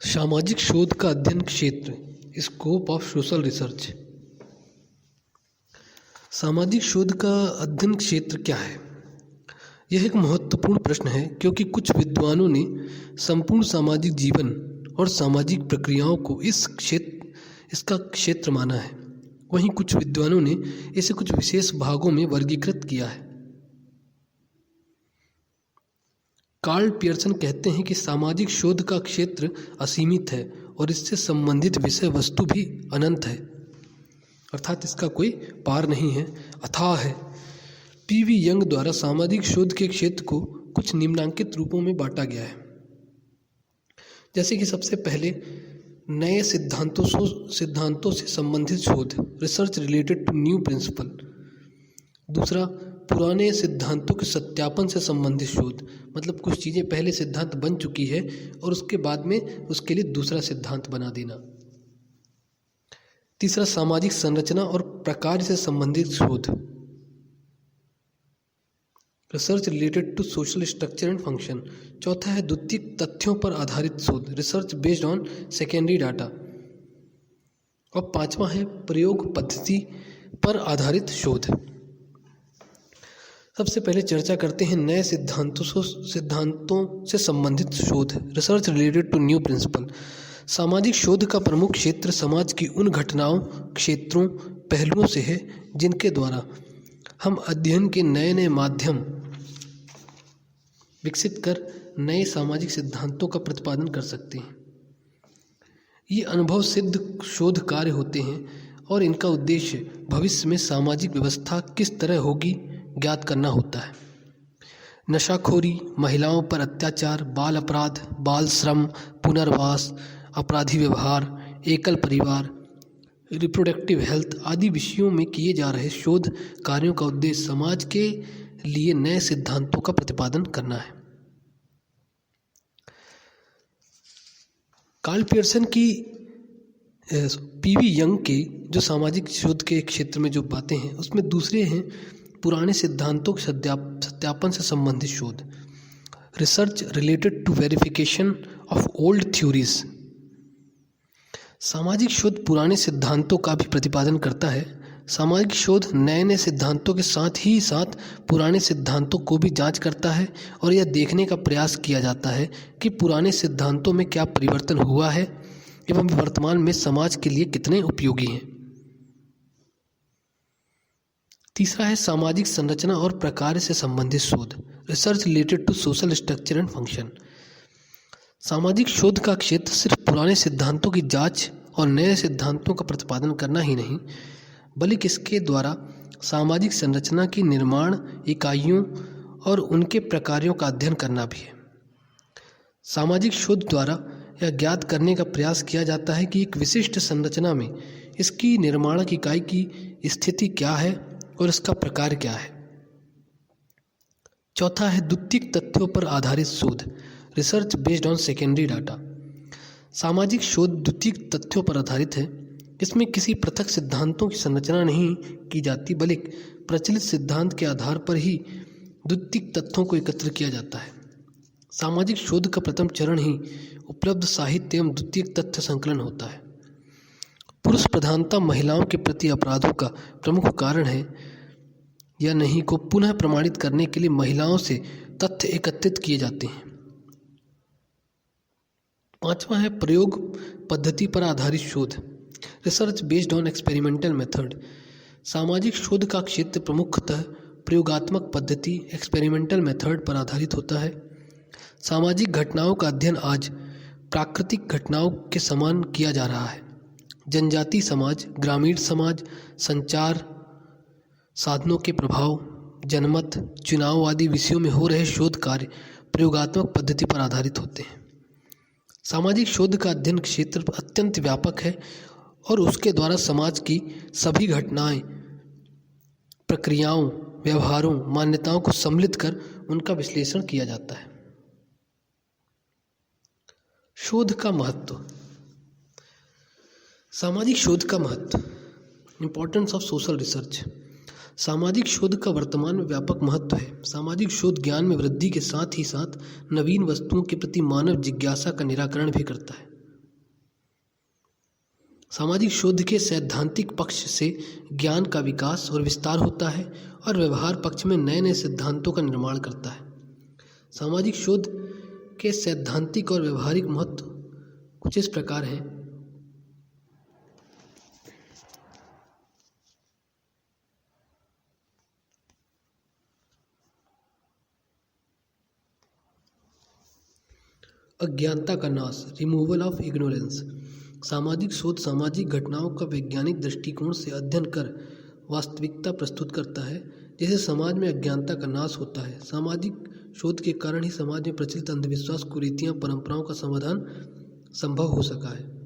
सामाजिक शोध का अध्ययन क्षेत्र, स्कोप ऑफ सोशल रिसर्च। सामाजिक शोध का अध्ययन क्षेत्र क्या है? यह एक महत्वपूर्ण प्रश्न है क्योंकि कुछ विद्वानों ने संपूर्ण सामाजिक जीवन और सामाजिक प्रक्रियाओं को इसका क्षेत्र माना है। वहीं कुछ विद्वानों ने इसे कुछ विशेष भागों में वर्गीकृत किया है। कार्ल पियर्सन कहते हैं कि सामाजिक शोध का क्षेत्र असीमित है और इससे संबंधित विषय वस्तु भी अनंत है, अर्थात इसका कोई पार नहीं है, अथाह है। पी.वी. यंग द्वारा सामाजिक शोध के क्षेत्र को कुछ निम्नांकित रूपों में बांटा गया है, जैसे कि सबसे पहले नए सिद्धांतों से संबंधित शोध, research related to new principle. दूसरा, पुराने सिद्धांतों के सत्यापन से संबंधित शोध, मतलब कुछ चीज़ें पहले सिद्धांत बन चुकी है और उसके बाद में उसके लिए दूसरा सिद्धांत बना देना। तीसरा, सामाजिक संरचना और प्रकार से संबंधित शोध, research related to social structure and function. चौथा है द्वितीयक तथ्यों पर आधारित शोध, research based on secondary data. और पांचवा है प्रयोग पद्धति पर आधारित शोध। सबसे पहले चर्चा करते हैं नए सिद्धांतों से संबंधित शोध, research related to new principle. सामाजिक शोध का प्रमुख क्षेत्र समाज की उन घटनाओं, क्षेत्रों, पहलुओं से है जिनके द्वारा हम अध्ययन के नए नए माध्यम विकसित कर नए सामाजिक सिद्धांतों का प्रतिपादन कर सकते हैं। ये अनुभव सिद्ध शोध कार्य होते हैं और इनका उद्देश्य भविष्य में सामाजिक व्यवस्था किस तरह होगी ज्ञात करना होता है। नशाखोरी, महिलाओं पर अत्याचार, बाल अपराध, बाल श्रम, पुनर्वास, अपराधी व्यवहार, एकल परिवार, रिप्रोडक्टिव हेल्थ आदि विषयों में किए जा रहे शोध कार्यों का उद्देश्य समाज के लिए नए सिद्धांतों का प्रतिपादन करना है। कार्ल पियर्सन की पी.वी. यंग के जो सामाजिक शोध के क्षेत्र में जो बातें हैं उसमें दूसरे हैं पुराने सिद्धांतों के सत्यापन से संबंधित शोध, research related to verification of old theories. सामाजिक शोध पुराने सिद्धांतों का भी प्रतिपादन करता है। सामाजिक शोध नए नए सिद्धांतों के साथ ही साथ पुराने सिद्धांतों को भी जांच करता है और यह देखने का प्रयास किया जाता है कि पुराने सिद्धांतों में क्या परिवर्तन हुआ है एवं वर्तमान में समाज के लिए कितने उपयोगी हैं। तीसरा है सामाजिक संरचना और प्रकार से संबंधित शोध, research related to social structure and function. सामाजिक शोध का क्षेत्र सिर्फ पुराने सिद्धांतों की जांच और नए सिद्धांतों का प्रतिपादन करना ही नहीं, बल्कि इसके द्वारा सामाजिक संरचना की निर्माण इकाइयों और उनके प्रकारों का अध्ययन करना भी है। सामाजिक शोध द्वारा यह ज्ञात करने का प्रयास किया जाता है कि एक विशिष्ट संरचना में इसकी निर्माणक इकाई की स्थिति क्या है और इसका प्रकार क्या है। चौथा है द्वितीयक तथ्यों पर आधारित शोध, research based on secondary data. सामाजिक शोध द्वितीयक तथ्यों पर आधारित है। इसमें किसी पृथक सिद्धांतों की संरचना नहीं की जाती, बल्कि प्रचलित सिद्धांत के आधार पर ही द्वितीयक तथ्यों को एकत्र किया जाता है। सामाजिक शोध का प्रथम चरण ही उपलब्ध साहित्य एवं द्वितीयक तथ्य संकलन होता है। पुरुष प्रधानता महिलाओं के प्रति अपराधों का प्रमुख कारण है या नहीं को पुनः प्रमाणित करने के लिए महिलाओं से तथ्य एकत्रित किए जाते हैं। पांचवा है प्रयोग पद्धति पर आधारित शोध, research based on experimental method. सामाजिक शोध का क्षेत्र प्रमुखतः प्रयोगात्मक पद्धति, एक्सपेरिमेंटल मेथड पर आधारित होता है। सामाजिक घटनाओं का अध्ययन आज प्राकृतिक घटनाओं के समान किया जा रहा है। जनजातीय समाज, ग्रामीण समाज, संचार साधनों के प्रभाव, जनमत, चुनाव आदि विषयों में हो रहे शोध कार्य प्रयोगात्मक पद्धति पर आधारित होते हैं। सामाजिक शोध का अध्ययन क्षेत्र अत्यंत व्यापक है और उसके द्वारा समाज की सभी घटनाएं, प्रक्रियाओं, व्यवहारों, मान्यताओं को सम्मिलित कर उनका विश्लेषण किया जाता है। शोध का महत्व, सामाजिक शोध का महत्व, इम्पोर्टेंस ऑफ सोशल रिसर्च। सामाजिक शोध का वर्तमान में व्यापक महत्व है। सामाजिक शोध ज्ञान में वृद्धि के साथ ही साथ नवीन वस्तुओं के प्रति मानव जिज्ञासा का निराकरण भी करता है। सामाजिक शोध के सैद्धांतिक पक्ष से ज्ञान का विकास और विस्तार होता है और व्यवहार पक्ष में नए नए सिद्धांतों का निर्माण करता है। सामाजिक शोध के सैद्धांतिक और व्यवहारिक महत्व कुछ इस प्रकार हैं। अज्ञानता का नाश, रिमूवल ऑफ इग्नोरेंस। सामाजिक शोध सामाजिक घटनाओं का वैज्ञानिक दृष्टिकोण से अध्ययन कर वास्तविकता प्रस्तुत करता है, जिससे समाज में अज्ञानता का नाश होता है। सामाजिक शोध के कारण ही समाज में प्रचलित अंधविश्वास, कुरीतियां, परंपराओं का समाधान संभव हो सका है।